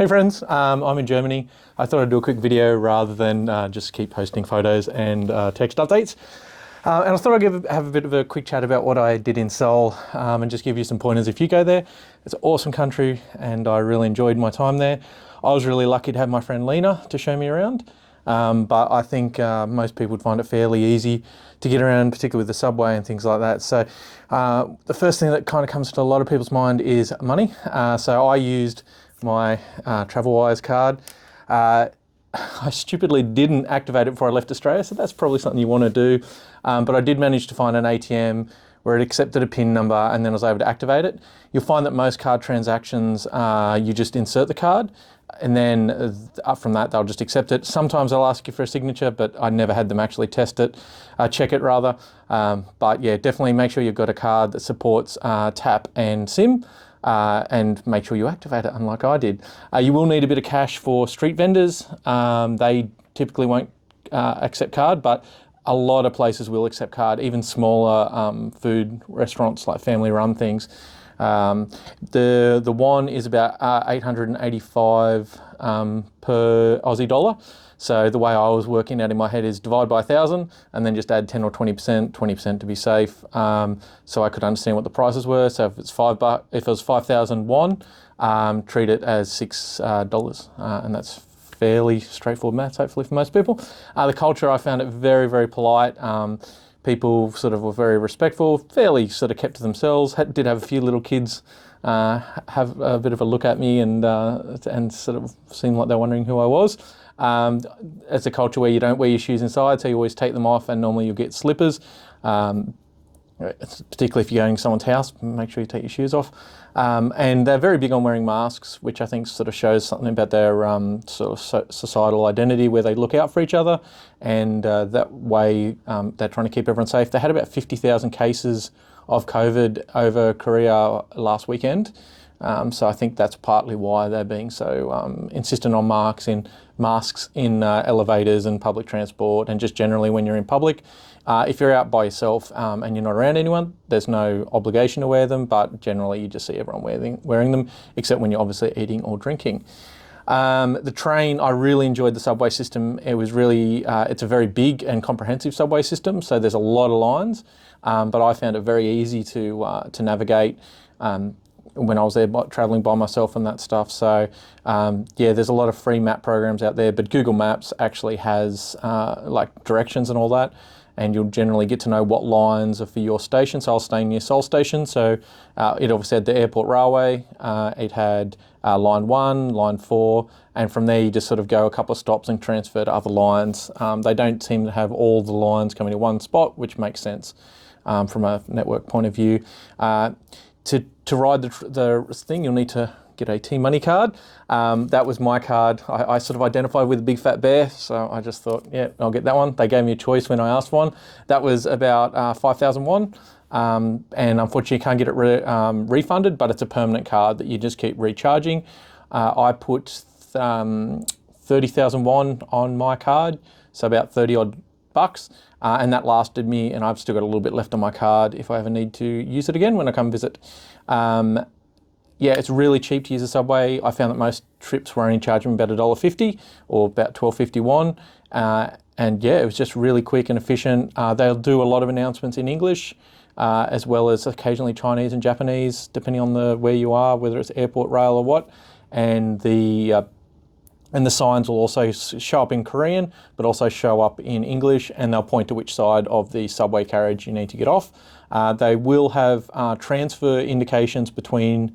Hey friends, I'm in Germany. I thought I'd do a quick video rather than just keep posting photos and text updates. And I thought I'd have a bit of a quick chat about what I did in Seoul and just give you some pointers if you go there. It's an awesome country and I really enjoyed my time there. I was really lucky to have my friend Lena to show me around. But I think most people would find it fairly easy to get around, particularly with the subway and things like that. So the first thing that kind of comes to a lot of people's mind is money. So I used my TravelWise card. I stupidly didn't activate it before I left Australia, so that's probably something you want to do. But I did manage to find an ATM where it accepted a PIN number and then I was able to activate it. You'll find that most card transactions, you just insert the card and then up from that, they'll just accept it. Sometimes they'll ask you for a signature, but I never had them actually test it, check it rather. But yeah, definitely make sure you've got a card that supports tap and SIM. And make sure you activate it, unlike I did. You will need a bit of cash for street vendors. They typically won't accept card, but a lot of places will accept card, even smaller food restaurants like family-run things. The won is about 885 per Aussie dollar. So the way I was working out in my head is divide by 1,000 and then just add 10 or 20% to be safe. So I could understand what the prices were. So if it's $5, if it was 5,000 won, treat it as $6, and that's fairly straightforward maths, hopefully for most people. The culture, I found it very, very polite. People sort of were very respectful, fairly sort of kept to themselves. Did have a few little kids have a bit of a look at me and sort of seemed like they're wondering who I was. It's a culture where you don't wear your shoes inside, so you always take them off, and normally you'll get slippers. Particularly if you're going to someone's house, make sure you take your shoes off. And they're very big on wearing masks, which I think sort of shows something about their sort of societal identity, where they look out for each other, and that way they're trying to keep everyone safe. They had about 50,000 cases of COVID over Korea last weekend. So I think that's partly why they're being so insistent on masks in elevators and public transport, and just generally when you're in public. If you're out by yourself and you're not around anyone, there's no obligation to wear them, but generally you just see everyone wearing them, except when you're obviously eating or drinking. The train, I really enjoyed the subway system. It was really, it's a very big and comprehensive subway system, so there's a lot of lines, but I found it very easy to navigate when I was there traveling by myself and that stuff. So yeah, there's a lot of free map programs out there, but Google Maps actually has like directions and all that, and you'll generally get to know what lines are for your station. So I was staying near Seoul Station, so it obviously had the airport railway, it had line 1, line 4, and from there you just sort of go a couple of stops and transfer to other lines. They don't seem to have all the lines coming to one spot, which makes sense from a network point of view. To ride the thing, you'll need to get a T-Money card. That was my card. I sort of identified with a big fat bear, so I just thought, yeah, I'll get that one. They gave me a choice when I asked one. That was about 5,000 won, and unfortunately you can't get it refunded, but it's a permanent card that you just keep recharging. I put 30,000 won on my card, so about 30 odd bucks. And that lasted me, and I've still got a little bit left on my card if I ever need to use it again when I come visit. Yeah, it's really cheap to use the subway. I found that most trips were only charging about $1.50 or about 12.50 won. And yeah, it was just really quick and efficient. They'll do a lot of announcements in English, as well as occasionally Chinese and Japanese, depending on where you are, whether it's airport, rail or what. And the signs will also show up in Korean, but also show up in English, and they'll point to which side of the subway carriage you need to get off. They will have transfer indications between,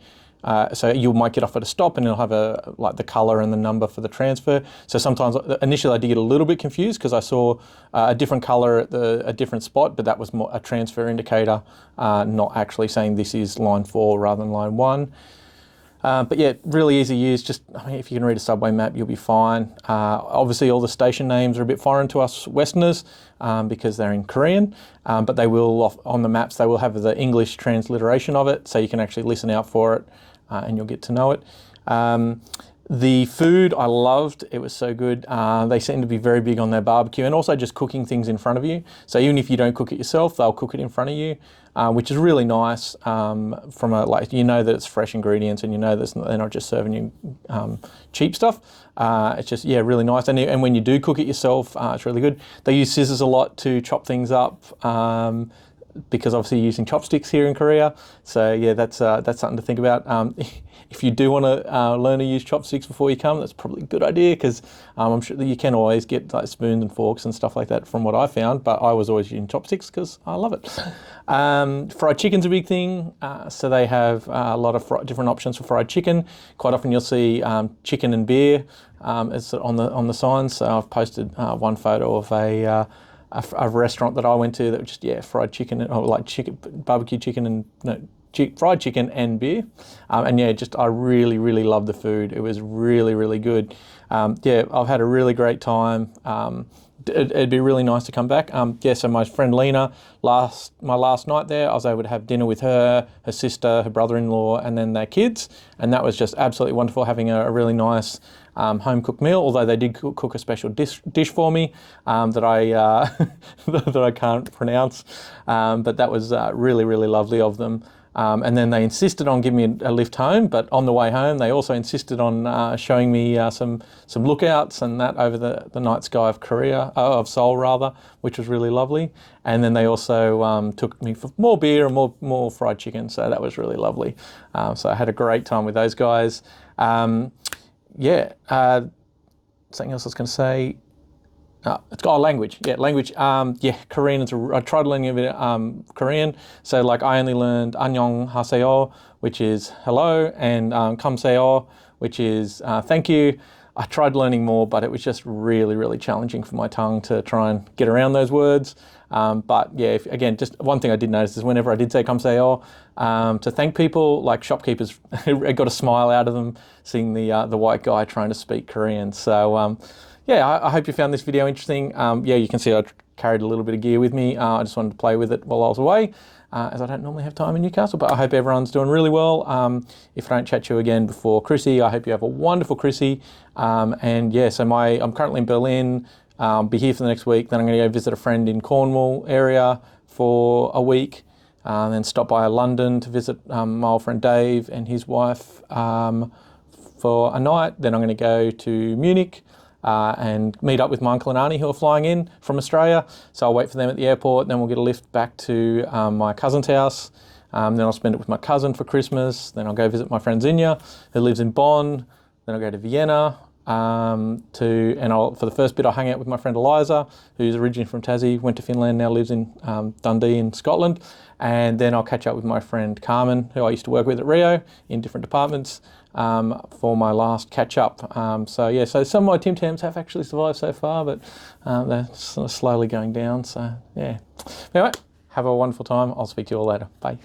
so you might get off at a stop and it'll have like the colour and the number for the transfer. So sometimes, initially I did get a little bit confused because I saw a different colour at a different spot, but that was more a transfer indicator, not actually saying this is line 4 rather than line 1. But yeah, really easy to use. Just, I mean, if you can read a subway map, you'll be fine. Obviously, all the station names are a bit foreign to us Westerners because they're in Korean, but they will, on the maps, they will have the English transliteration of it, so you can actually listen out for it and you'll get to know it. The food I loved, it was so good. They seem to be very big on their barbecue and also just cooking things in front of you. So even if you don't cook it yourself, they'll cook it in front of you, which is really nice. From a, like, you know that it's fresh ingredients and you know that they're not just serving you cheap stuff. It's just, yeah, really nice. And when you do cook it yourself, it's really good. They use scissors a lot to chop things up. Because obviously you're using chopsticks here in Korea. So yeah, that's something to think about. If you do want to learn to use chopsticks before you come, that's probably a good idea, because I'm sure that you can always get like spoons and forks and stuff like that from what I found, but I was always using chopsticks because I love it. Fried chicken's a big thing. So they have a lot of different options for fried chicken. Quite often you'll see chicken and beer as on the signs. So I've posted one photo of a restaurant that I went to that was just, yeah, fried chicken, or like barbecue chicken and fried chicken and beer. And yeah, just I really, really loved the food. It was really, really good. Yeah, I've had a really great time. It'd be really nice to come back. Yeah, so my friend Lena, my last night there, I was able to have dinner with her sister, her brother-in-law, and then their kids. And that was just absolutely wonderful, having a really nice home-cooked meal, although they did cook a special dish for me that I can't pronounce. But that was really, really lovely of them. And then they insisted on giving me a lift home, but on the way home they also insisted on showing me some lookouts and that over the night sky of of Seoul rather, which was really lovely. And then they also took me for more beer and more fried chicken, so that was really lovely. So I had a great time with those guys. Yeah, something else I was going to say. It's got a language. Yeah, language. Yeah, Korean. I tried learning a bit Korean. So like I only learned 안녕 하세요, which is hello, and 감사해요, which is thank you. I tried learning more, but it was just really, really challenging for my tongue to try and get around those words. But yeah, again, just one thing I did notice is whenever I did say 감사해요 to thank people, like shopkeepers, I got a smile out of them seeing the white guy trying to speak Korean. So yeah, I hope you found this video interesting. Yeah, you can see I carried a little bit of gear with me. I just wanted to play with it while I was away, as I don't normally have time in Newcastle, but I hope everyone's doing really well. If I don't chat to you again before Chrissy, I hope you have a wonderful Chrissy. And yeah, so I'm currently in Berlin. Be here for the next week. Then I'm going to go visit a friend in Cornwall area for a week. Then stop by London to visit my old friend Dave and his wife for a night. Then I'm going to go to Munich and meet up with my uncle and auntie who are flying in from Australia. So I'll wait for them at the airport, then we'll get a lift back to my cousin's house. Then I'll spend it with my cousin for Christmas. Then I'll go visit my friend Zinja, who lives in Bonn. Then I'll go to Vienna. For the first bit, I hung out with my friend Eliza, who's originally from Tassie, went to Finland, now lives in Dundee in Scotland. And then I'll catch up with my friend Carmen, who I used to work with at Rio in different departments, for my last catch up. So yeah, so some of my Tim Tams have actually survived so far, but they're sort of slowly going down. So yeah. Anyway, have a wonderful time. I'll speak to you all later. Bye.